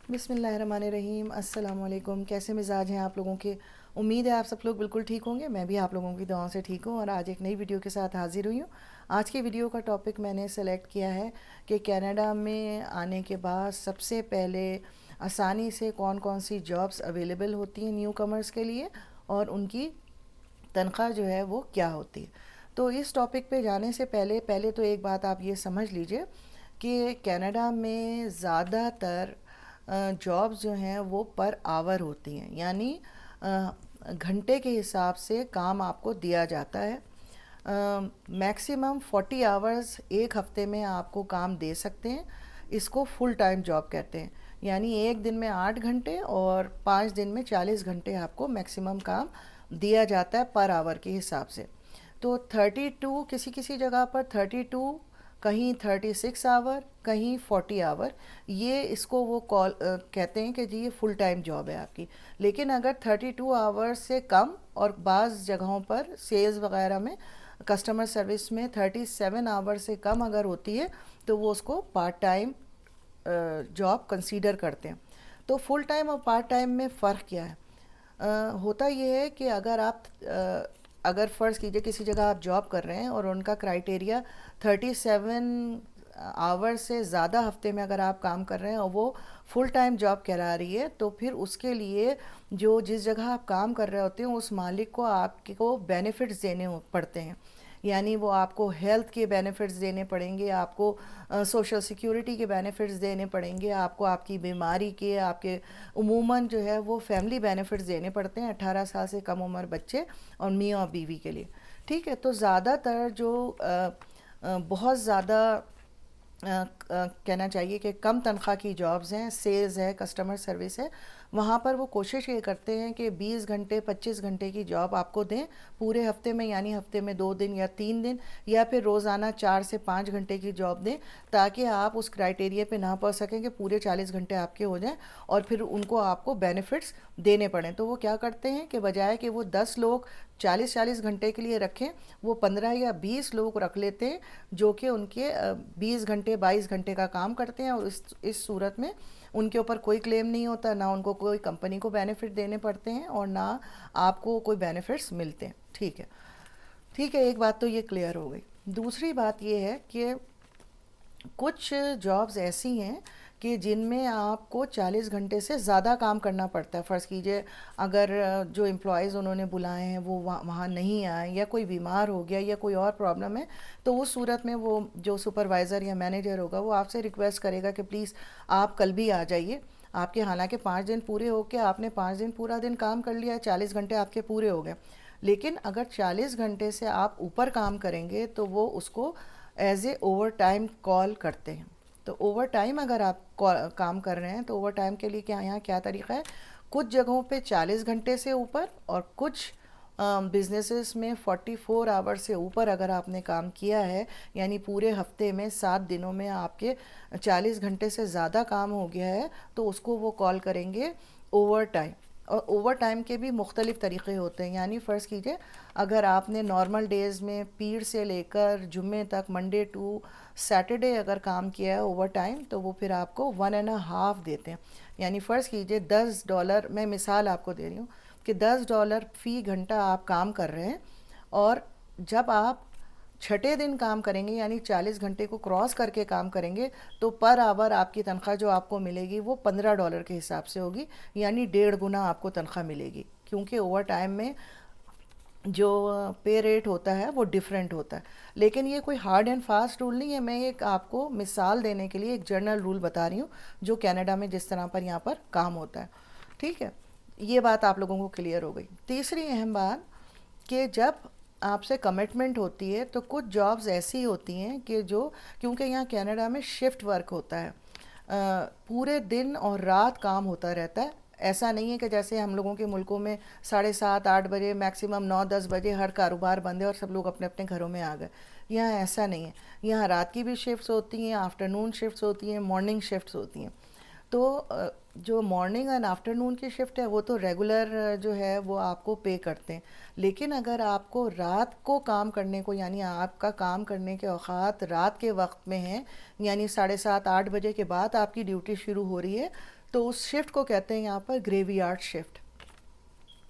بسم اللہ الرحمن الرحیم۔ السلام علیکم۔ کیسے مزاج ہیں آپ لوگوں کے؟ امید ہے آپ سب لوگ بالکل ٹھیک ہوں گے۔ میں بھی آپ لوگوں کی دعاؤں سے ٹھیک ہوں اور آج ایک نئی ویڈیو کے ساتھ حاضر ہوئی ہوں۔ آج کی ویڈیو کا ٹاپک میں نے سلیکٹ کیا ہے کہ کینیڈا میں آنے کے بعد سب سے پہلے آسانی سے کون کون سی جابس اویلیبل ہوتی ہیں نیو کمرز کے لیے، اور ان کی تنخواہ جو ہے وہ کیا ہوتی ہے۔ تو اس ٹاپک پہ جانے سے پہلے تو ایک بات آپ یہ سمجھ لیجئے کہ کینیڈا میں زیادہ تر جابز جو ہیں وہ پر آور ہوتی ہیں، یعنی گھنٹے کے حساب سے کام آپ کو دیا جاتا ہے۔ میکسیمم 40 آورز ایک ہفتے میں آپ کو کام دے سکتے ہیں۔ اس کو فل ٹائم جاب کہتے ہیں، یعنی ایک دن میں 8 گھنٹے اور 5 دن میں 40 گھنٹے آپ کو میکسیمم کام دیا جاتا ہے پر آور کے حساب سے۔ تو 32 کسی کسی جگہ پر 32، کہیں 36 آور، کہیں 40 آور، یہ اس کو وہ کہتے ہیں کہ جی یہ فل ٹائم جاب ہے آپ کی۔ لیکن اگر 32 آور سے کم، اور بعض جگہوں پر سیلز وغیرہ میں کسٹمر سروس میں 37 آور سے کم اگر ہوتی ہے تو وہ اس کو پارٹ ٹائم جاب کنسیڈر کرتے ہیں۔ تو فل ٹائم اور پارٹ ٹائم میں فرق کیا ہے؟ ہوتا یہ ہے کہ اگر فرض کیجئے کسی جگہ آپ جاب کر رہے ہیں اور ان کا کرائٹیریا 37 آور سے زیادہ ہفتے میں اگر آپ کام کر رہے ہیں اور وہ فل ٹائم جاب کرا رہی ہے، تو پھر اس کے لیے جس جگہ آپ کام کر رہے ہوتے ہیں اس مالک کو آپ کو بینیفٹس دینے پڑتے ہیں، یعنی وہ آپ کو ہیلتھ کے بینیفٹس دینے پڑیں گے، آپ کو سوشل سیکیورٹی کے بینیفٹس دینے پڑیں گے، آپ کو آپ کی بیماری کے، آپ کے عموماً جو ہے وہ فیملی بینیفٹس دینے پڑتے ہیں 18 سال سے کم عمر بچے اور میاں اور بیوی کے لیے۔ ٹھیک ہے، تو زیادہ تر جو بہت زیادہ کہنا چاہیے کہ کم تنخواہ کی جابز ہیں، سیلز ہے، کسٹمر سروس ہے، وہاں پر وہ کوشش یہ کرتے ہیں کہ 20 گھنٹے 25 گھنٹے کی جاب آپ کو دیں پورے ہفتے میں، یعنی ہفتے میں 2 دن یا 3 دن، یا پھر روزانہ 4 سے 5 گھنٹے کی جاب دیں، تاکہ آپ اس کرائٹیریا پہ نہ پہنچ سکیں کہ پورے 40 گھنٹے آپ کے ہو جائیں اور پھر ان کو آپ کو بینیفٹس دینے پڑیں۔ تو وہ کیا کرتے ہیں کہ بجائے کہ وہ 10 لوگ 40 گھنٹے کے لیے رکھیں، وہ 15 یا 20 لوگ رکھ لیتے ہیں جو کہ ان کے 20 گھنٹے 22 گھنٹے کا کام کرتے ہیں، اور اس صورت میں ان کے اوپر کوئی کلیم نہیں ہوتا، نہ ان کو کوئی کمپنی کو بینیفٹ دینے پڑتے ہیں اور نہ آپ کو کوئی بینیفٹس ملتے ہیں۔ ٹھیک ہے، ایک بات تو یہ کلیئر ہو گئی۔ دوسری بات یہ ہے کہ کچھ جابز ایسی ہیں کہ جن میں آپ کو 40 گھنٹے سے زیادہ کام کرنا پڑتا ہے۔ فرض کیجئے اگر جو امپلائیز انہوں نے بلائے ہیں وہ وہاں نہیں آئے، یا کوئی بیمار ہو گیا، یا کوئی اور پرابلم ہے، تو اس صورت میں وہ جو سپروائزر یا مینیجر ہوگا وہ آپ سے ریکویسٹ کرے گا کہ پلیز آپ کل بھی آ جائیے۔ آپ کے حالانکہ 5 دن پورے ہو کے آپ نے 5 دن پورا دن کام کر لیا ہے، 40 گھنٹے آپ کے پورے ہو گئے، لیکن اگر 40 گھنٹے سے آپ اوپر کام کریں گے تو وہ اس کو as a over time call کرتے ہیں۔ تو اوور ٹائم اگر آپ کام کر رہے ہیں تو اوور ٹائم کے لیے یہاں کیا طریقہ ہے؟ کچھ جگہوں پہ 40 گھنٹے سے اوپر، اور کچھ بزنسز میں 44 آور سے اوپر اگر آپ نے کام کیا ہے، یعنی پورے ہفتے میں 7 دنوں میں آپ کے 40 گھنٹے سے زیادہ کام ہو گیا ہے، تو اس کو وہ کال کریں گے اوور ٹائم۔ اور اوور ٹائم کے بھی مختلف طریقے ہوتے ہیں، یعنی فرض کیجئے اگر آپ نے نارمل ڈیز میں پیر سے لے کر جمعے تک، منڈے ٹو سیٹرڈے اگر کام کیا ہے اوور ٹائم، تو وہ پھر آپ کو 1.5 دیتے ہیں۔ یعنی فرض کیجئے $10، میں مثال آپ کو دے رہی ہوں کہ $10 فی گھنٹہ آپ کام کر رہے ہیں، اور جب آپ چھٹے دن کام کریں گے، یعنی 40 گھنٹے کو کراس کر کے کام کریں گے، تو پر آور آپ کی تنخواہ جو آپ کو ملے گی وہ $15 کے حساب سے ہوگی، یعنی 1.5 گنا آپ کو تنخواہ ملے گی، کیونکہ اوور ٹائم میں جو پے ریٹ ہوتا ہے وہ ڈیفرنٹ ہوتا ہے۔ لیکن یہ کوئی ہارڈ اینڈ فاسٹ رول نہیں ہے، میں ایک آپ کو مثال دینے کے لیے ایک جنرل رول بتا رہی ہوں جو کینیڈا میں جس طرح پر یہاں پر کام ہوتا ہے۔ ٹھیک ہے، یہ بات آپ لوگوں کو کلیئر ہو گئی۔ تیسری اہم بات کہ جب آپ سے کمٹمنٹ ہوتی ہے تو کچھ جابز ایسی ہوتی ہیں کہ کیونکہ یہاں کینیڈا میں شفٹ ورک ہوتا ہے، پورے دن اور رات کام ہوتا رہتا ہے۔ ایسا نہیں ہے کہ جیسے ہم لوگوں کے ملکوں میں 7:30 8 بجے، میکسیمم 9 10 بجے ہر کاروبار بند ہے اور سب لوگ اپنے اپنے گھروں میں آ گئے۔ یہاں ایسا نہیں ہے، یہاں رات کی بھی شفٹس ہوتی ہیں، آفٹرنون شفٹس ہوتی ہیں، مارننگ شفٹس ہوتی ہیں۔ تو جو مارننگ اینڈ آفٹرنون کی شفٹ ہے وہ تو ریگولر جو ہے وہ آپ کو پے کرتے ہیں، لیکن اگر آپ کو رات کو کام کرنے کو، یعنی آپ کا کام کرنے کے اوقات رات کے وقت میں ہیں، یعنی 7:30-8 بجے کے بعد آپ کی ڈیوٹی شروع ہو رہی ہے، تو اس شفٹ کو کہتے ہیں یہاں پر گریوی یارڈ شفٹ۔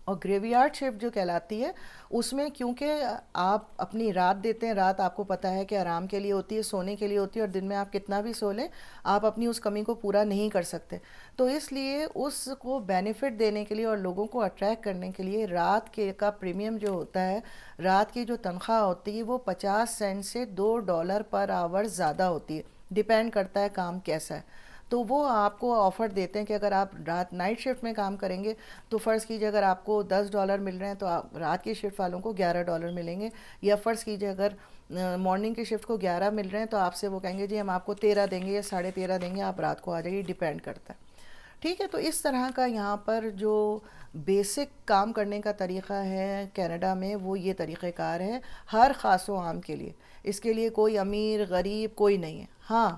اور گریوی یارڈ شفٹ جو کہلاتی ہے، اس میں کیونکہ آپ اپنی رات دیتے ہیں، رات آپ کو پتہ ہے کہ آرام کے لیے ہوتی ہے، سونے کے لیے ہوتی ہے، اور دن میں آپ کتنا بھی سو لیں آپ اپنی اس کمی کو پورا نہیں کر سکتے، تو اس لیے اس کو بینیفٹ دینے کے لیے اور لوگوں کو اٹریکٹ کرنے کے لیے رات کے کا پریمیم جو ہوتا ہے، رات کی جو تنخواہ ہوتی ہے وہ 50 سینٹ سے $2 پر آور زیادہ ہوتی ہے، ڈیپینڈ کرتا ہے کام کیسا ہے۔ تو وہ آپ کو آفر دیتے ہیں کہ اگر آپ رات نائٹ شفٹ میں کام کریں گے تو فرض کیجئے اگر آپ کو $10 مل رہے ہیں تو آپ رات کی شفٹ والوں کو $11 ملیں گے، یا فرض کیجئے اگر مارننگ کی شفٹ کو 11 مل رہے ہیں تو آپ سے وہ کہیں گے جی ہم آپ کو 13 دیں گے یا 13.5 دیں گے، آپ رات کو آ جائیے، ڈیپینڈ کرتا ہے۔ ٹھیک ہے، تو اس طرح کا یہاں پر جو بیسک کام کرنے کا طریقہ ہے کینیڈا میں وہ یہ طریقہ کار ہے ہر خاص و عام کے لیے، اس کے لیے کوئی امیر غریب کوئی نہیں ہے۔ ہاں،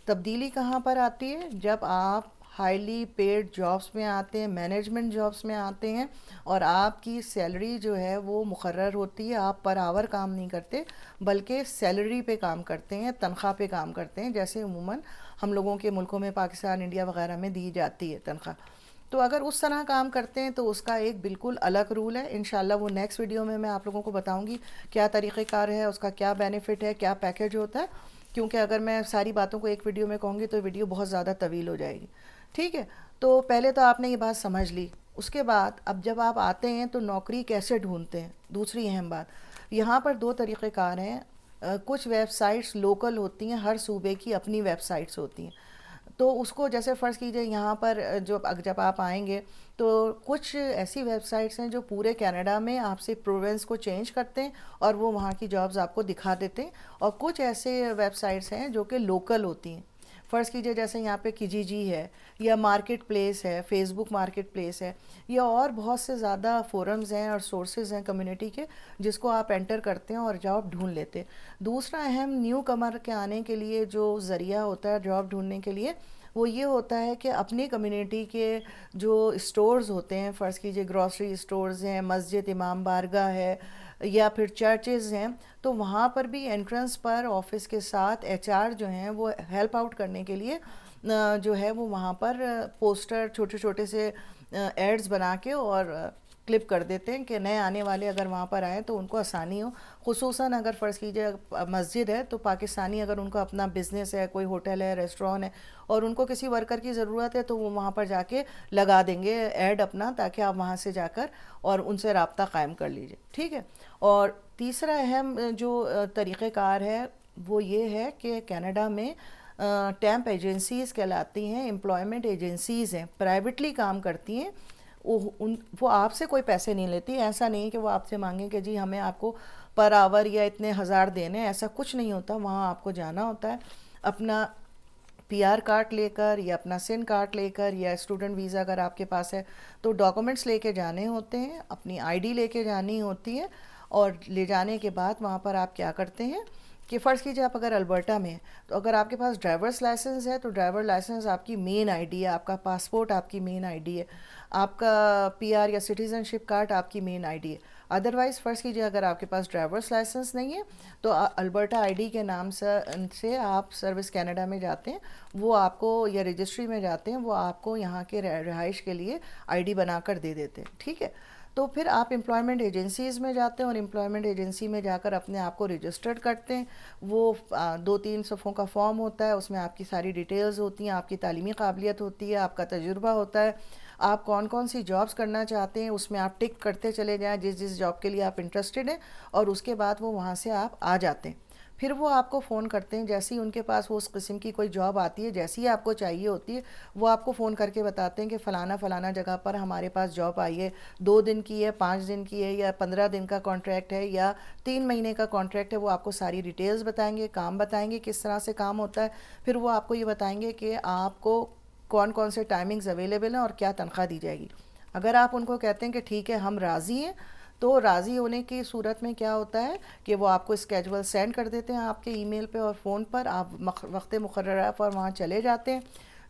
تبدیلی کہاں پر آتی ہے؟ جب آپ ہائیلی پیڈ جابس میں آتے ہیں، مینجمنٹ جابس میں آتے ہیں، اور آپ کی سیلری جو ہے وہ مقرر ہوتی ہے، آپ پر آور کام نہیں کرتے بلکہ سیلری پہ کام کرتے ہیں، تنخواہ پہ کام کرتے ہیں، جیسے عموماً ہم لوگوں کے ملکوں میں پاکستان، انڈیا وغیرہ میں دی جاتی ہے تنخواہ۔ تو اگر اس طرح کام کرتے ہیں تو اس کا ایک بالکل الگ رول ہے، انشاءاللہ وہ نیکسٹ ویڈیو میں آپ لوگوں کو بتاؤں گی کیا طریقہ کار ہے، اس کا کیا بینیفٹ ہے، کیا پیکیج ہوتا ہے، کیونکہ اگر میں ساری باتوں کو ایک ویڈیو میں کہوں گی تو ویڈیو بہت زیادہ طویل ہو جائے گی۔ ٹھیک ہے، تو پہلے تو آپ نے یہ بات سمجھ لی، اس کے بعد اب جب آپ آتے ہیں تو نوکری کیسے ڈھونڈتے ہیں؟ دوسری اہم بات، یہاں پر دو طریقہ کار ہیں۔ کچھ ویب سائٹس لوکل ہوتی ہیں، ہر صوبے کی اپنی ویب سائٹس ہوتی ہیں، تو اس کو جیسے فرض کیجئے یہاں پر جب آپ آئیں گے تو کچھ ایسی ویب سائٹس ہیں جو پورے کینیڈا میں آپ سے پروونس کو چینج کرتے ہیں اور وہ وہاں کی جابز آپ کو دکھا دیتے ہیں، اور کچھ ایسے ویب سائٹس ہیں جو کہ لوکل ہوتی ہیں۔ فرض کیجئے جیسے یہاں پہ کیجی ہے، یا مارکیٹ پلیس ہے، فیس بک مارکیٹ پلیس ہے، یا اور بہت سے زیادہ فورمز ہیں اور سورسز ہیں کمیونٹی کے جس کو آپ انٹر کرتے ہیں اور جاب ڈھونڈ لیتے ہیں۔ دوسرا اہم نیو کمر کے آنے کے لیے جو ذریعہ ہوتا ہے جاب ڈھونڈنے کے لیے، وہ یہ ہوتا ہے کہ اپنی کمیونٹی کے جو اسٹورز ہوتے ہیں، فرض کیجئے گروسری اسٹورز ہیں، مسجد امام بارگاہ ہے، یا پھر چرچز ہیں، تو وہاں پر بھی انٹرنس پر آفس کے ساتھ ایچ آر جو ہیں وہ ہیلپ آؤٹ کرنے کے لیے جو ہے وہ وہاں پر پوسٹر چھوٹے چھوٹے سے ایڈز بنا کے اور کلپ کر دیتے ہیں کہ نئے آنے والے اگر وہاں پر آئیں تو ان کو آسانی ہو، خصوصاً اگر فرض کیجئے مسجد ہے تو پاکستانی اگر ان کو اپنا بزنس ہے، کوئی ہوٹل ہے، ریسٹوران ہے، اور ان کو کسی ورکر کی ضرورت ہے تو وہ وہاں پر جا کے لگا دیں گے ایڈ اپنا، تاکہ آپ وہاں سے جا کر اور ان سے رابطہ قائم کر لیجئے۔ ٹھیک ہے، اور تیسرا اہم جو طریقہ کار ہے وہ یہ ہے کہ کینیڈا میں ٹیمپ ایجنسیز کہلاتی ہیں، امپلائمنٹ ایجنسیز ہیں، پرائیویٹلی کام کرتی ہیں، وہ آپ سے کوئی پیسے نہیں لیتی، ایسا نہیں کہ وہ آپ سے مانگیں کہ جی ہمیں آپ کو پر آور یا اتنے ہزار دینے، ایسا کچھ نہیں ہوتا۔ وہاں آپ کو جانا ہوتا ہے اپنا پی آر کارڈ لے کر یا اپنا سن کارڈ لے کر، یا اسٹوڈنٹ ویزا اگر آپ کے پاس ہے تو ڈاکومنٹس لے کے جانے ہوتے ہیں، اپنی آئی ڈی لے کے جانی ہوتی ہے، اور لے جانے کے بعد وہاں پر آپ کیا کرتے ہیں کہ فرض کیجئے آپ اگر البرٹا میں ہیں تو اگر آپ کے پاس ڈرائیورس لائسنس ہے تو ڈرائیور لائسنس آپ کی مین آئی ڈی ہے، آپ کا پاسپورٹ آپ کی مین آئی ڈی ہے، آپ کا پی آر یا سٹیزن شپ کارڈ آپ کی مین آئی ڈی ہے۔ ادروائز فرض کیجئے اگر آپ کے پاس ڈرائیورس لائسنس نہیں ہے تو البرٹا آئی ڈی کے نام سے آپ سروس کینیڈا میں جاتے ہیں، وہ آپ کو، یا رجسٹری میں جاتے ہیں، وہ آپ کو یہاں کے رہائش کے لیے آئی ڈی بنا کر دے دیتے ہیں۔ ٹھیک ہے، تو پھر آپ امپلائمنٹ ایجنسیز میں جاتے ہیں اور امپلائمنٹ ایجنسی میں جا کر اپنے آپ کو رجسٹرڈ کرتے ہیں۔ وہ 2-3 صفحوں کا فارم ہوتا ہے، اس میں آپ کی ساری ڈیٹیلز ہوتی ہیں، آپ کی تعلیمی قابلیت ہوتی ہے، آپ کا تجربہ ہوتا ہے، آپ کون کون سی جابز کرنا چاہتے ہیں اس میں آپ ٹک کرتے چلے جائیں جس جاب کے لیے آپ انٹرسٹڈ ہیں، اور اس کے بعد وہ وہاں سے آپ آ جاتے ہیں۔ پھر وہ آپ کو فون کرتے ہیں جیسے ہی ان کے پاس وہ اس قسم کی کوئی جاب آتی ہے، جیسی ہی آپ کو چاہیے ہوتی ہے، وہ آپ کو فون کر کے بتاتے ہیں کہ فلانا جگہ پر ہمارے پاس جاب آئی ہے، 2 دن کی ہے، 5 دن کی ہے، یا 15 دن کا کانٹریکٹ ہے، یا 3 مہینے کا کانٹریکٹ ہے۔ وہ آپ کو ساری ڈیٹیلز بتائیں گے، کام بتائیں گے کس طرح سے کام ہوتا ہے، پھر وہ آپ کو یہ بتائیں گے کہ آپ کو کون کون سے ٹائمنگز اویلیبل ہیں اور کیا تنخواہ دی جائے گی۔ اگر آپ ان کو کہتے ہیں کہ ٹھیک ہے ہم راضی ہیں، تو راضی ہونے کی صورت میں کیا ہوتا ہے کہ وہ آپ کو اسکیجول سینڈ کر دیتے ہیں آپ کے ای میل پہ اور فون پر، آپ وقت مقررہ پر وہاں چلے جاتے ہیں۔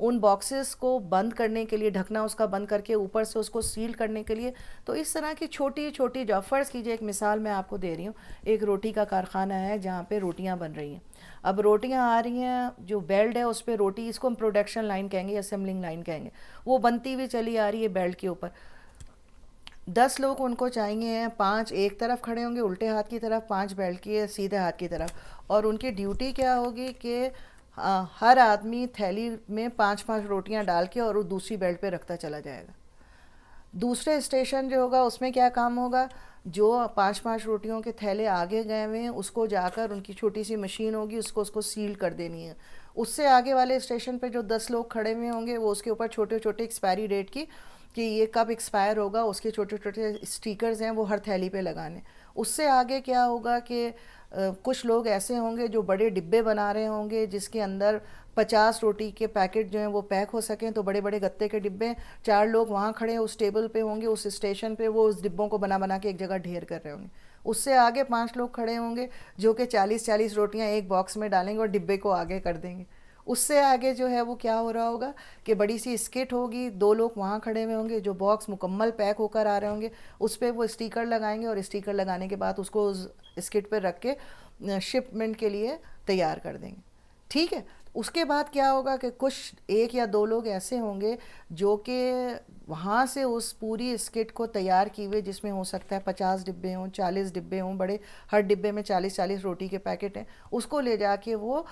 ان باکسز کو بند کرنے کے لیے, ڈھکنا اس کا بند کر کے اوپر سے اس کو سیل کرنے کے لیے. تو اس طرح کی چھوٹی چھوٹی جاب, فرض کیجئے ایک مثال میں آپ کو دے رہی ہوں, ایک روٹی کا کارخانہ ہے جہاں پہ روٹیاں بن رہی ہیں. اب روٹیاں آ رہی ہیں, جو بیلٹ ہے اس پہ روٹی, اس کو ہم پروڈکشن لائن کہیں گے, اسمبلنگ لائن کہیں گے, وہ بنتی ہوئی چلی آ رہی ہے بیلٹ کے اوپر. 10 لوگ ان کو چاہیے, 5 ایک طرف کھڑے ہوں گے الٹے ہاتھ کی طرف, 5 بیلٹ کی سیدھے ہاتھ کی طرف, اور ان کی ڈیوٹی کیا ہوگی کہ ہر آدمی تھیلی میں 5 روٹیاں ڈال کے اور وہ دوسری بیلٹ پہ رکھتا چلا جائے گا. دوسرے اسٹیشن جو ہوگا اس میں کیا کام ہوگا, جو 5 روٹیوں کے تھیلے آگے گئے ہوئے ہیں اس کو جا کر ان کی چھوٹی سی مشین ہوگی, اس کو سیل کر دینی ہے. اس سے آگے والے اسٹیشن پہ جو 10 لوگ کھڑے ہوئے ہوں گے وہ اس کے اوپر چھوٹے چھوٹے ایکسپائری ڈیٹ کی کہ یہ کب ایکسپائر ہوگا, اس کے چھوٹے چھوٹے اسٹیکرز ہیں وہ ہر تھیلی پہ لگانے. اس سے آگے کیا ہوگا کہ کچھ لوگ ایسے ہوں گے جو بڑے ڈبے بنا رہے ہوں گے جس کے اندر 50 روٹی کے پیکٹ جو ہیں وہ پیک ہو سکیں, تو بڑے بڑے گتے کے ڈبے, 4 لوگ وہاں کھڑے اس ٹیبل پہ ہوں گے, اس اسٹیشن پہ وہ اس ڈبوں کو بنا بنا کے ایک جگہ ڈھیر کر رہے ہوں گے. اس سے آگے 5 لوگ کھڑے ہوں گے جو کہ 40 روٹیاں ایک باکس میں ڈالیں گے اور ڈبے کو آگے کر دیں گے. اس سے آگے جو ہے وہ کیا ہو رہا ہوگا کہ بڑی سی اسکٹ ہوگی, 2 لوگ وہاں کھڑے ہوئے ہوں گے, جو باکس مکمل پیک ہو کر آ رہے ہوں گے اس پہ وہ اسٹیکر لگائیں گے, اور اسٹیکر لگانے کے بعد اس کو اسکٹ پہ رکھ کے شپمنٹ کے لیے تیار کر دیں گے. ٹھیک ہے. اس کے بعد کیا ہوگا کہ کچھ 1 یا 2 لوگ ایسے ہوں گے جو کہ وہاں سے اس پوری اسکٹ کو تیار کی ہوئے, جس میں ہو سکتا ہے 50 ڈبے ہوں, 40 ڈبے ہوں, بڑے ہر ڈبے میں 40 روٹی کے پیکٹ ہیں, اس کو لے جا کے وہ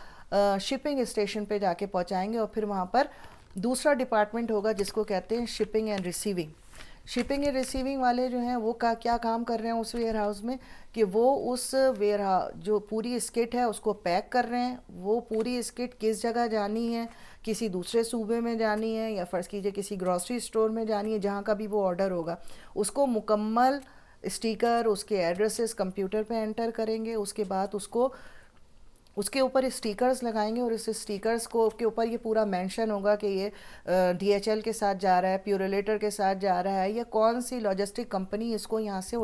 شپنگ اسٹیشن پہ جا کے پہنچائیں گے. اور پھر وہاں پر دوسرا ڈپارٹمنٹ ہوگا جس کو کہتے ہیں shipping and receiving. Shipping and receiving والے جو ہیں وہ کیا کام کر رہے ہیں اس ویئر ہاؤس میں کہ وہ اس جو پوری اسکٹ ہے اس کو پیک کر رہے ہیں. وہ پوری اسکٹ کس جگہ جانی ہے, کسی دوسرے صوبے میں جانی ہے, یا فرض کیجئے کسی گروسری اسٹور میں جانی ہے, جہاں کا بھی وہ آرڈر ہوگا اس کو مکمل اسٹیکر, اس کے ایڈریسز کمپیوٹر پہ انٹر کریں گے. اس کے بعد اس کے اوپر اسٹیکرز لگائیں گے, اور اس اسٹیکرز کو کے اوپر یہ پورا مینشن ہوگا کہ یہ ڈی ایچ ایل کے ساتھ جا رہا ہے, پیوریلیٹر کے ساتھ جا رہا ہے, یا کون سی لاجسٹک کمپنی اس کو یہاں سے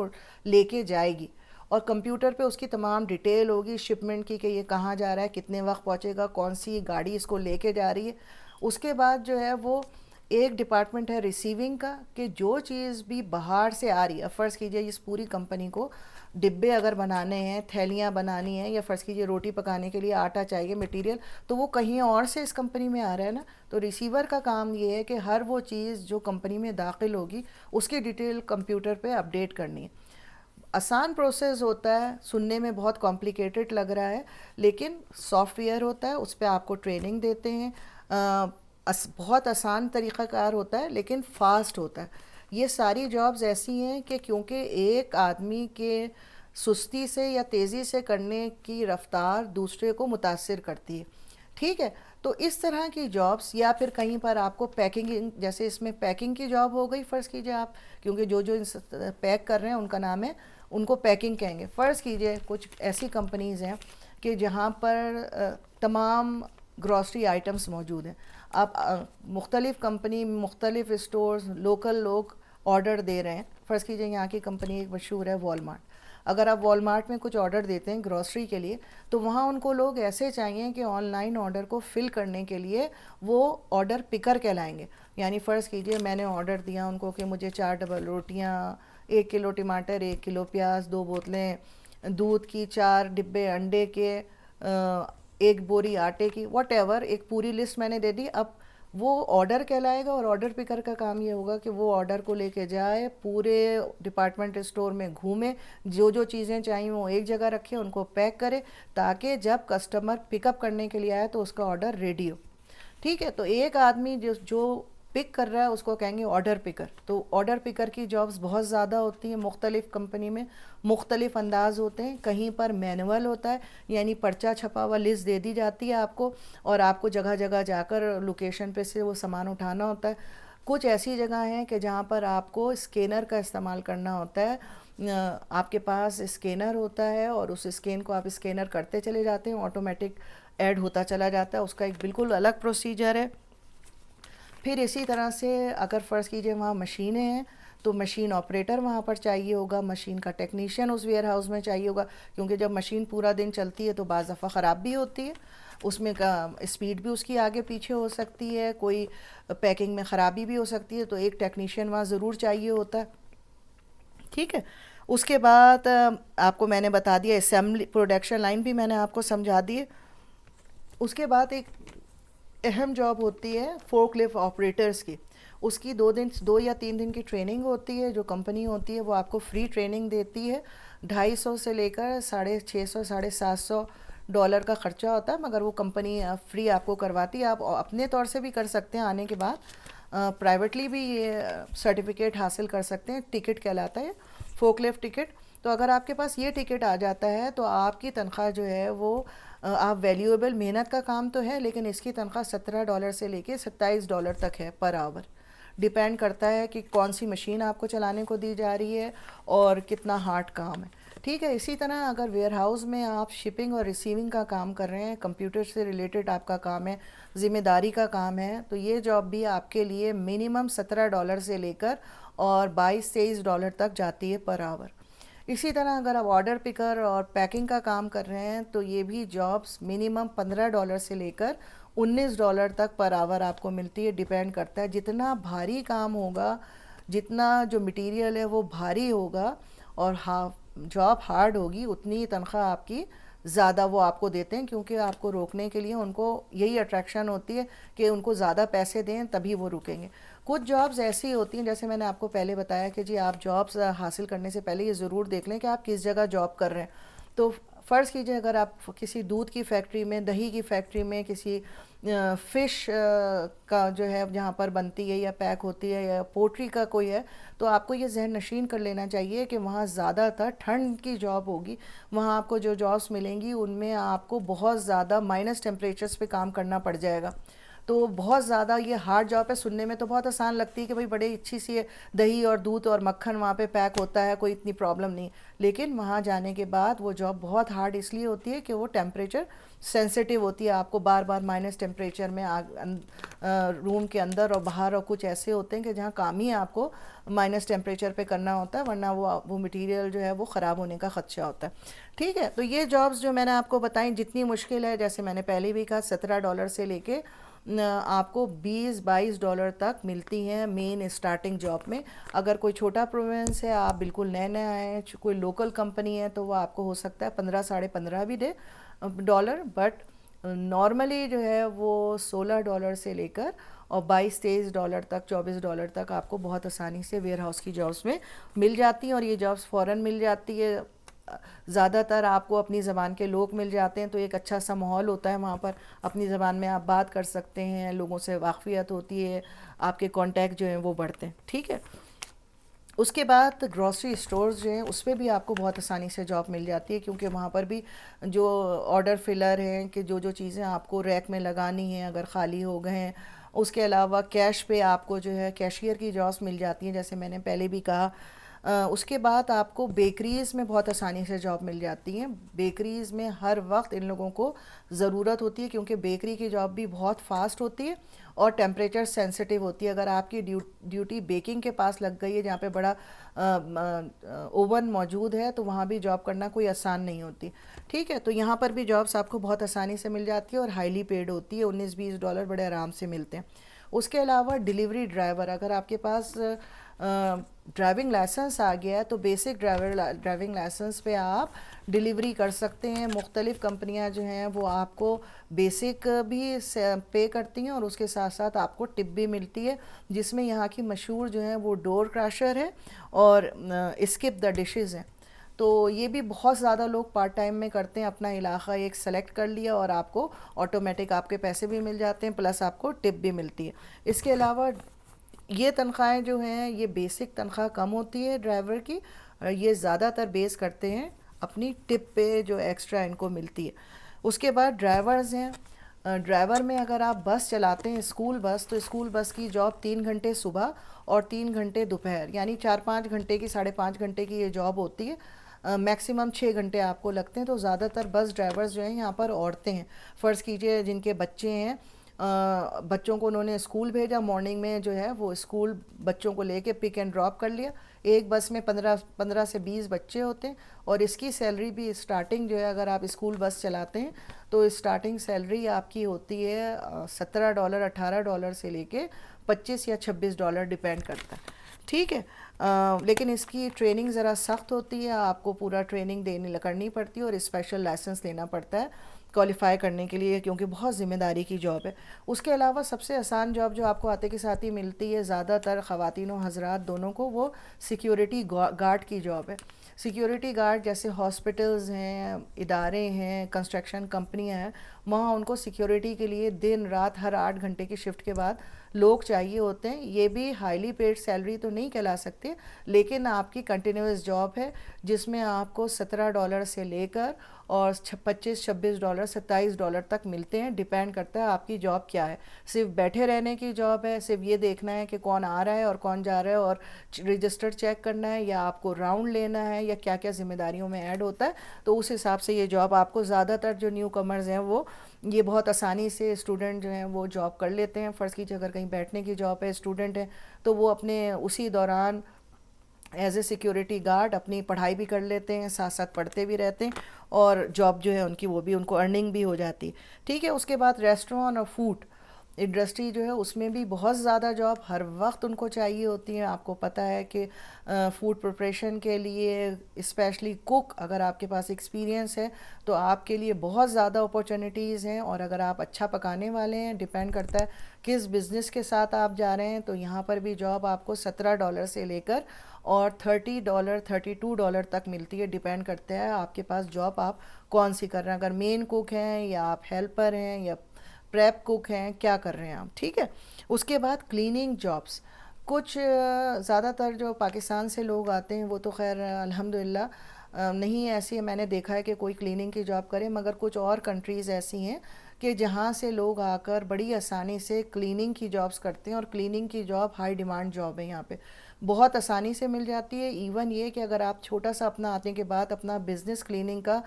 لے کے جائے گی. اور کمپیوٹر پہ اس کی تمام ڈیٹیل ہوگی شپمنٹ کی کہ یہ کہاں جا رہا ہے, کتنے وقت پہنچے گا, کون سی گاڑی اس کو لے کے جا رہی ہے. اس کے بعد جو ہے وہ ایک ڈپارٹمنٹ ہے ریسیونگ کا, کہ جو چیز بھی باہر سے آ رہی ہے, فرض کیجئے اس پوری کمپنی کو ڈبے اگر بنانے ہیں, تھیلیاں بنانی ہیں, یا فرض کیجئے روٹی پکانے کے لیے آٹا چاہیے مٹیریل, تو وہ کہیں اور سے اس کمپنی میں آ رہا ہے نا, تو ریسیور کا کام یہ ہے کہ ہر وہ چیز جو کمپنی میں داخل ہوگی اس کی ڈیٹیل کمپیوٹر پہ اپڈیٹ کرنی ہے. آسان پروسیس ہوتا ہے, سننے میں بہت کمپلیکیٹڈ لگ رہا ہے, لیکن سافٹ ویئر ہوتا ہے, اس پہ آپ کو ٹریننگ دیتے ہیں, بہت آسان طریقہ کار ہوتا ہے لیکن فاسٹ ہوتا ہے. یہ ساری جابز ایسی ہیں کہ کیونکہ ایک آدمی کے سستی سے یا تیزی سے کرنے کی رفتار دوسرے کو متاثر کرتی ہے. ٹھیک ہے. تو اس طرح کی جابز, یا پھر کہیں پر آپ کو پیکنگ, جیسے اس میں پیکنگ کی جاب ہو گئی, فرض کیجئے آپ, کیونکہ جو پیک کر رہے ہیں ان کا نام ہے, ان کو پیکنگ کہیں گے. فرض کیجئے کچھ ایسی کمپنیز ہیں کہ جہاں پر تمام گروسری آئٹمس موجود ہیں. اب مختلف کمپنی, مختلف اسٹورز, لوکل لوگ آرڈر دے رہے ہیں. فرض کیجئے یہاں کی کمپنی ایک مشہور ہے والمارٹ. اگر آپ والمارٹ میں کچھ آرڈر دیتے ہیں گروسری کے لیے, تو وہاں ان کو لوگ ایسے چاہیے کہ آن لائن آرڈر کو فل کرنے کے لیے وہ آرڈر پکر کہلائیں گے. یعنی فرض کیجئے میں نے آرڈر دیا ان کو کہ مجھے 4 ڈبل روٹیاں, 1 کلو ٹماٹر, 1 کلو پیاز, 2 بوتلیں دودھ کی, 4 ڈبے انڈے کے, 1 بوری آٹے کی, واٹ ایور, ایک پوری لسٹ میں نے دے دی. اب وہ آرڈر کہلائے گا, اور آرڈر پکر کا کام یہ ہوگا کہ وہ آرڈر کو لے کے جائے, پورے ڈپارٹمنٹ اسٹور میں گھومے, جو چیزیں چاہیے وہ ایک جگہ رکھے, ان کو پیک کرے, تاکہ جب کسٹمر پک اپ کرنے کے لیے آئے تو اس کا آرڈر ریڈی ہو. ٹھیک ہے. تو ایک آدمی جو پک کر رہا ہے اس کو کہیں گے آرڈر پکر. تو آرڈر پکر کی جابز بہت زیادہ ہوتی ہیں, مختلف کمپنی میں مختلف انداز ہوتے ہیں. کہیں پر مینول ہوتا ہے, یعنی پرچہ چھپا ہوا لسٹ دے دی جاتی ہے آپ کو, اور آپ کو جگہ جگہ جا کر لوکیشن پہ سے وہ سامان اٹھانا ہوتا ہے. کچھ ایسی جگہ ہیں کہ جہاں پر آپ کو اسکینر کا استعمال کرنا ہوتا ہے. آپ کے پاس اسکینر ہوتا ہے, اور اس اسکین کو آپ اسکینر کرتے چلے جاتے ہیں, آٹومیٹک ایڈ ہوتا چلا جاتا ہے. اس کا ایک بالکل الگ پروسیجر ہے. پھر اسی طرح سے اگر فرض کیجئے وہاں مشینیں ہیں, تو مشین آپریٹر وہاں پر چاہیے ہوگا, مشین کا ٹیکنیشین اس ویئر ہاؤس میں چاہیے ہوگا, کیونکہ جب مشین پورا دن چلتی ہے تو بعض دفعہ خراب بھی ہوتی ہے. اس میں اسپیڈ بھی اس کی آگے پیچھے ہو سکتی ہے, کوئی پیکنگ میں خرابی بھی ہو سکتی ہے, تو ایک ٹیکنیشین وہاں ضرور چاہیے ہوتا ہے. ٹھیک ہے. اس کے بعد آپ کو میں نے بتا دیا اسمبلی پروڈکشن لائن بھی میں نے آپ کو سمجھا دی. اس کے بعد ایک اہم جاب ہوتی ہے فورک لفٹ آپریٹرس کی. اس کی 2 یا 3 دن کی ٹریننگ ہوتی ہے. جو کمپنی ہوتی ہے وہ آپ کو فری ٹریننگ دیتی ہے. 250 سے لے کر $650 $750 کا خرچہ ہوتا ہے, مگر وہ کمپنی فری آپ کو کرواتی ہے. آپ اپنے طور سے بھی کر سکتے ہیں آنے کے بعد, پرائیویٹلی بھی یہ سرٹیفکیٹ حاصل کر سکتے ہیں. ٹکٹ کہلاتا ہے فورک لفٹ ٹکٹ. تو اگر آپ کے پاس یہ ٹکٹ آ جاتا ہے تو آپ کی تنخواہ جو ہے وہ, آپ ویلیویبل محنت کا کام تو ہے لیکن اس کی تنخواہ $17 سے لے کے $27 تک ہے پر آور. ڈیپینڈ کرتا ہے کہ کون سی مشین آپ کو چلانے کو دی جا رہی ہے اور کتنا ہارڈ کام ہے. ٹھیک ہے. اسی طرح اگر ویئر ہاؤس میں آپ شپنگ اور ریسیونگ کا کام کر رہے ہیں, کمپیوٹر سے ریلیٹڈ آپ کا کام ہے, ذمہ داری کا کام ہے, تو یہ جاب بھی آپ کے لیے منیمم $17 سے لے کر اور $22-23 تک جاتی ہے پر آور. اسی طرح اگر آپ آرڈر پکر اور پیکنگ کا کام کر رہے ہیں تو یہ بھی جابس منیمم $15 سے لے کر $19 تک پر آور آپ کو ملتی ہے. ڈیپینڈ کرتا ہے جتنا بھاری کام ہوگا, جتنا جو مٹیریل ہے وہ بھاری ہوگا اور جاب ہارڈ ہوگی, اتنی تنخواہ آپ کی زیادہ وہ آپ کو دیتے ہیں, کیونکہ آپ کو روکنے کے لیے ان کو یہی اٹریکشن ہوتی ہے کہ ان کو زیادہ پیسے دیں تبھی وہ رکیں گے. کچھ جابز ایسی ہوتی ہیں, جیسے میں نے آپ کو پہلے بتایا کہ جی آپ جابز حاصل کرنے سے پہلے یہ ضرور دیکھ لیں کہ آپ کس جگہ جاب کر رہے ہیں. تو فرض کیجئے اگر آپ کسی دودھ کی فیکٹری میں, دہی کی فیکٹری میں, کسی فش کا جو ہے جہاں پر بنتی ہے یا پیک ہوتی ہے, یا پوٹری کا کوئی ہے, تو آپ کو یہ ذہن نشین کر لینا چاہیے کہ وہاں زیادہ تر ٹھنڈ کی جاب ہوگی. وہاں آپ کو جو جابس ملیں گی ان میں آپ کو بہت زیادہ مائنس ٹیمپریچرز پہ کام کرنا پڑ جائے گا. تو بہت زیادہ یہ ہارڈ جاب ہے. سننے میں تو بہت آسان لگتی ہے کہ بھائی بڑے اچھی سی دہی اور دودھ اور مکھن وہاں پہ پیک ہوتا ہے, کوئی اتنی پرابلم نہیں, لیکن وہاں جانے کے بعد وہ جاب بہت ہارڈ اس لیے ہوتی ہے کہ وہ ٹیمپریچر سینسیٹیو ہوتی ہے. آپ کو بار بار مائنس ٹیمپریچر میں روم کے اندر اور باہر اور کچھ ایسے ہوتے ہیں کہ جہاں کام ہی آپ کو مائنس ٹیمپریچر پہ کرنا ہوتا ہے, ورنہ وہ مٹیریل جو ہے وہ خراب ہونے کا خدشہ ہوتا ہے. ٹھیک ہے. تو یہ جابس جو میں نے آپ کو بتائیں جتنی مشکل ہے, جیسے میں نے پہلے بھی کہا $17 سے لے کے آپ کو $20-22 تک ملتی ہیں مین اسٹارٹنگ جاب میں. اگر کوئی چھوٹا پروونس ہے, آپ بالکل نئے آئے ہیں, کوئی لوکل کمپنی ہے, تو وہ آپ کو ہو سکتا ہے 15-15.5 بھی دے ڈالر, بٹ نارملی جو ہے وہ $16 سے لے کر اور $22-23 تک, $24 تک آپ کو بہت آسانی سے ویئر ہاؤس کی جابس میں مل جاتی ہیں. اور یہ جابس فوراً مل جاتی ہے. زیادہ تر آپ کو اپنی زبان کے لوگ مل جاتے ہیں, تو ایک اچھا سا ماحول ہوتا ہے وہاں پر. اپنی زبان میں آپ بات کر سکتے ہیں, لوگوں سے واقفیت ہوتی ہے, آپ کے کانٹیکٹ جو ہیں وہ بڑھتے ہیں. ٹھیک ہے. اس کے بعد گروسری اسٹورز جو ہیں اس پہ بھی آپ کو بہت آسانی سے جاب مل جاتی ہے, کیونکہ وہاں پر بھی جو آرڈر فلر ہیں کہ جو چیزیں آپ کو ریک میں لگانی ہیں اگر خالی ہو گئے ہیں, اس کے علاوہ کیش پہ آپ کو جو ہے کیشیئر کی جابس مل جاتی ہیں, جیسے میں نے پہلے بھی کہا. اس کے بعد آپ کو بیکریز میں بہت آسانی سے جاب مل جاتی ہیں. بیکریز میں ہر وقت ان لوگوں کو ضرورت ہوتی ہے, کیونکہ بیکری کی جاب بھی بہت فاسٹ ہوتی ہے اور ٹیمپریچر سینسیٹیو ہوتی ہے. اگر آپ کی ڈیوٹی بیکنگ کے پاس لگ گئی ہے جہاں پہ بڑا اوون موجود ہے, تو وہاں بھی جاب کرنا کوئی آسان نہیں ہوتی. ٹھیک ہے. تو یہاں پر بھی جابس آپ کو بہت آسانی سے مل جاتی ہے اور ہائیلی پیڈ ہوتی ہے, $19-20 بڑے آرام سے ملتے ہیں. اس کے علاوہ ڈیلیوری ڈرائیور, اگر آپ کے پاس ڈرائیونگ لائسنس آ گیا ہے تو بیسک ڈرائیونگ لائسنس پہ آپ ڈیلیوری کر سکتے ہیں. مختلف کمپنیاں جو ہیں وہ آپ کو بیسک بھی پے کرتی ہیں اور اس کے ساتھ ساتھ آپ کو ٹپ بھی ملتی ہے, جس میں یہاں کی مشہور جو ہیں وہ ڈور کراشر ہے اور اسکپ دا ڈشز ہیں. تو یہ بھی بہت زیادہ لوگ پارٹ ٹائم میں کرتے ہیں. اپنا علاقہ ایک سلیکٹ کر لیا اور آپ کو آٹومیٹک آپ کے پیسے بھی مل جاتے ہیں, پلس آپ کو ٹپ بھی ملتی ہے. اس کے علاوہ یہ تنخواہیں جو ہیں یہ بیسک تنخواہ کم ہوتی ہے ڈرائیور کی, یہ زیادہ تر بیس کرتے ہیں اپنی ٹپ پہ جو ایکسٹرا ان کو ملتی ہے. اس کے بعد ڈرائیورز ہیں. ڈرائیور میں اگر آپ بس چلاتے ہیں اسکول بس, تو اسکول بس کی جاب 3 گھنٹے صبح اور 3 گھنٹے دوپہر, یعنی 4-5 گھنٹے کی 5.5 گھنٹے کی یہ جاب ہوتی ہے. میکسیمم 6 گھنٹے آپ کو لگتے ہیں. تو زیادہ تر بس ڈرائیورز جو ہیں یہاں پر عورتیں ہیں. فرض کیجئے جن کے بچے ہیں بچوں کو انہوں نے اسکول بھیجا، مارننگ میں جو ہے وہ اسکول بچوں کو لے کے پک اینڈ ڈراپ کر لیا. ایک بس میں 15 سے 20 بچے ہوتے ہیں، اور اس کی سیلری بھی اسٹارٹنگ جو ہے اگر آپ اسکول بس چلاتے ہیں تو اسٹارٹنگ سیلری آپ کی ہوتی ہے $17 $18 سے لے کے $25 یا $26 ڈیپینڈ کرتا ہے. ٹھیک ہے. لیکن اس کی ٹریننگ ذرا سخت ہوتی ہے، آپ کو پورا ٹریننگ کرنی پڑتی ہے، اور اسپیشل لائسنس لینا پڑتا ہے کوالیفائی کرنے کے لیے، کیونکہ بہت ذمہ داری کی جاب ہے. اس کے علاوہ سب سے آسان جاب جو آپ کو آتے کے ساتھ ہی ملتی ہے زیادہ تر خواتین و حضرات دونوں کو، وہ سیکیورٹی گارڈ کی جاب ہے. سیکیورٹی گارڈ جیسے ہاسپٹلز ہیں، ادارے ہیں، کنسٹرکشن کمپنیاں ہیں، وہاں ان کو سیکیورٹی کے لیے دن رات ہر 8 گھنٹے کی شفٹ کے بعد لوگ چاہیے ہوتے ہیں. یہ بھی ہائیلی پیڈ سیلری تو نہیں کہلا سکتے، لیکن آپ کی کنٹینیوس جاب ہے جس میں آپ کو $17 سے لے کر اور $25 $26 $27 تک ملتے ہیں. ڈیپینڈ کرتا ہے آپ کی جاب کیا ہے. صرف بیٹھے رہنے کی جاب ہے، صرف یہ دیکھنا ہے کہ کون آ رہا ہے اور کون جا رہا ہے اور رجسٹر چیک کرنا ہے، یا آپ کو راؤنڈ لینا ہے، یا کیا کیا ذمہ داریوں میں ایڈ ہوتا ہے. تو اس حساب سے یہ جاب آپ کو زیادہ تر جو نیو کمرز ہیں وہ یہ بہت آسانی سے اسٹوڈنٹ جو ہیں وہ جاب کر لیتے ہیں. فرض کیجیے اگر کہیں بیٹھنے کی جاب ہے، اسٹوڈنٹ ہے، تو وہ اپنے اسی دوران ایز اے سیکیورٹی گارڈ اپنی پڑھائی بھی کر لیتے ہیں، ساتھ ساتھ پڑھتے بھی رہتے ہیں، اور جاب جو ہے ان کی وہ بھی ان کو ارننگ بھی ہو جاتی. ٹھیک ہے. اس کے بعد ریسٹوران اور فوڈ انڈسٹری جو ہے اس میں بھی بہت زیادہ جاب ہر وقت ان کو چاہیے ہوتی ہیں. آپ کو پتہ ہے کہ فوڈ پریپریشن کے لیے اسپیشلی کوک اگر آپ کے پاس ایکسپیرینس ہے تو آپ کے لیے بہت زیادہ اپورچونیٹیز ہیں. اور اگر آپ اچھا پکانے والے ہیں، ڈیپینڈ کرتا ہے کس بزنس کے ساتھ آپ جا رہے ہیں، تو یہاں پر بھی جاب آپ کو $17 سے لے کر اور $30 $32 تک ملتی ہے. ڈیپینڈ کرتا ہے آپ کے پاس جاب آپ کون سی کر رہے ہیں، اگر مین کوک ہیں یا آپ ہیلپر ہیں یا پریپ کوک ہیں، کیا کر رہے ہیں آپ. ٹھیک ہے. اس کے بعد کلیننگ جابس کچھ زیادہ تر جو پاکستان سے لوگ آتے ہیں وہ تو خیر الحمدللہ نہیں ایسی میں نے دیکھا ہے کہ کوئی کلیننگ کی جاب کرے، مگر کچھ اور کنٹریز ایسی ہیں کہ جہاں سے لوگ آ کر بڑی آسانی سے کلیننگ کی جابس کرتے ہیں، اور کلیننگ کی جاب ہائی ڈیمانڈ جاب ہے. یہاں پہ بہت آسانی سے مل جاتی ہے. ایون یہ کہ اگر آپ چھوٹا سا اپنا آنے کے بعد اپنا بزنس کلیننگ کا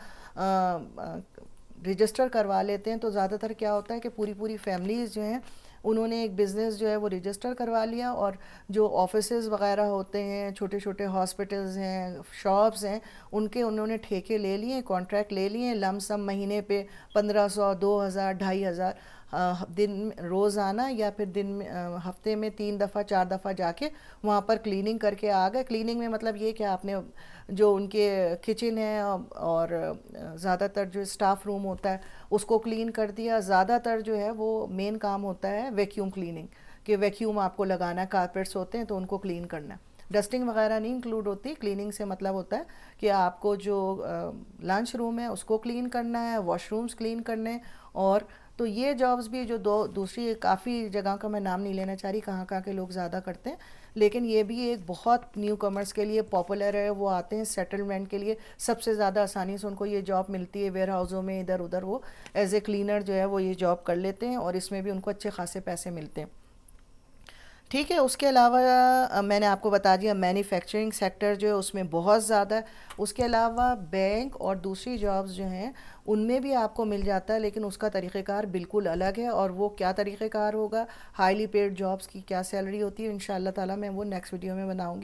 رجسٹر کروا لیتے ہیں تو زیادہ تر کیا ہوتا ہے کہ پوری فیملیز جو ہیں انہوں نے ایک بزنس جو ہے وہ رجسٹر کروا لیا، اور جو آفیسز وغیرہ ہوتے ہیں، چھوٹے چھوٹے ہاسپٹلز ہیں، شاپس ہیں، انہوں نے ٹھیکے لے لیے، کانٹریکٹ لے لیے لم سم مہینے پہ 1500 2000 2500 دن روزانہ، یا پھر دن میں ہفتے میں 3 دفعہ 4 دفعہ جا کے وہاں پر کلیننگ کر کے آ گئے. کلیننگ میں مطلب یہ کہ آپ نے جو ان کے کچن ہے اور زیادہ تر جو اسٹاف روم ہوتا ہے اس کو کلین کر دیا. زیادہ تر جو ہے وہ مین کام ہوتا ہے ویکیوم کلیننگ، کہ ویکیوم آپ کو لگانا ہے، کارپیٹس ہوتے ہیں تو ان کو کلین کرنا ہے. ڈسٹنگ وغیرہ نہیں انکلوڈ ہوتی. کلیننگ سے مطلب ہوتا ہے کہ آپ کو جو لنچ روم ہے اس کو کلین کرنا ہے، واش رومز کلین کرنے. اور تو یہ جابز بھی جو دوسری کافی جگہ کا میں نام نہیں لینا چاہ رہی کہاں کہاں کے لوگ زیادہ کرتے ہیں، لیکن یہ بھی ایک بہت نیو کمرز کے لیے پاپولر ہے. وہ آتے ہیں سیٹلمنٹ کے لیے، سب سے زیادہ آسانی سے ان کو یہ جاب ملتی ہے. ویئر ہاؤسوں میں ادھر ادھر وہ ایز اے کلینر جو ہے وہ یہ جاب کر لیتے ہیں، اور اس میں بھی ان کو اچھے خاصے پیسے ملتے ہیں. ٹھیک ہے. اس کے علاوہ میں نے آپ کو بتا دیا مینوفیکچرنگ سیکٹر جو ہے اس میں بہت زیادہ ہے. اس کے علاوہ بینک اور دوسری جابز جو ہیں ان میں بھی آپ کو مل جاتا ہے، لیکن اس کا طریقہ کار بالکل الگ ہے. اور وہ کیا طریقہ کار ہوگا، ہائیلی پیڈ جابز کی کیا سیلری ہوتی ہے، انشاءاللہ تعالیٰ میں وہ نیکسٹ ویڈیو میں بتاؤں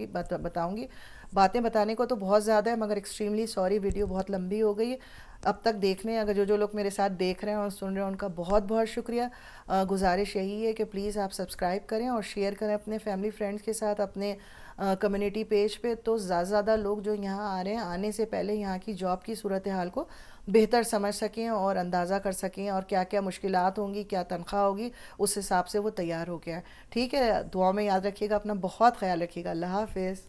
گی. باتیں بتانے کو تو بہت زیادہ ہے، مگر ایکسٹریملی سوری ویڈیو بہت لمبی ہو گئی ہے. اب تک دیکھنے اگر جو لوگ میرے ساتھ دیکھ رہے ہیں اور سن رہے ہیں ان کا بہت بہت شکریہ. گزارش یہی ہے کہ پلیز آپ سبسکرائب کریں اور شیئر کریں اپنے فیملی فرینڈز کے ساتھ، اپنے کمیونٹی پیج پہ، تو زیادہ زیادہ لوگ جو یہاں آ رہے ہیں آنے سے پہلے یہاں کی جاب کی صورتحال کو بہتر سمجھ سکیں اور اندازہ کر سکیں، اور کیا کیا مشکلات ہوں گی، کیا تنخواہ ہوگی، اس حساب سے وہ تیار ہو گیا ہے. ٹھیک ہے. دعا میں یاد رکھیے گا، اپنا بہت خیال رکھیے گا. اللہ حافظ.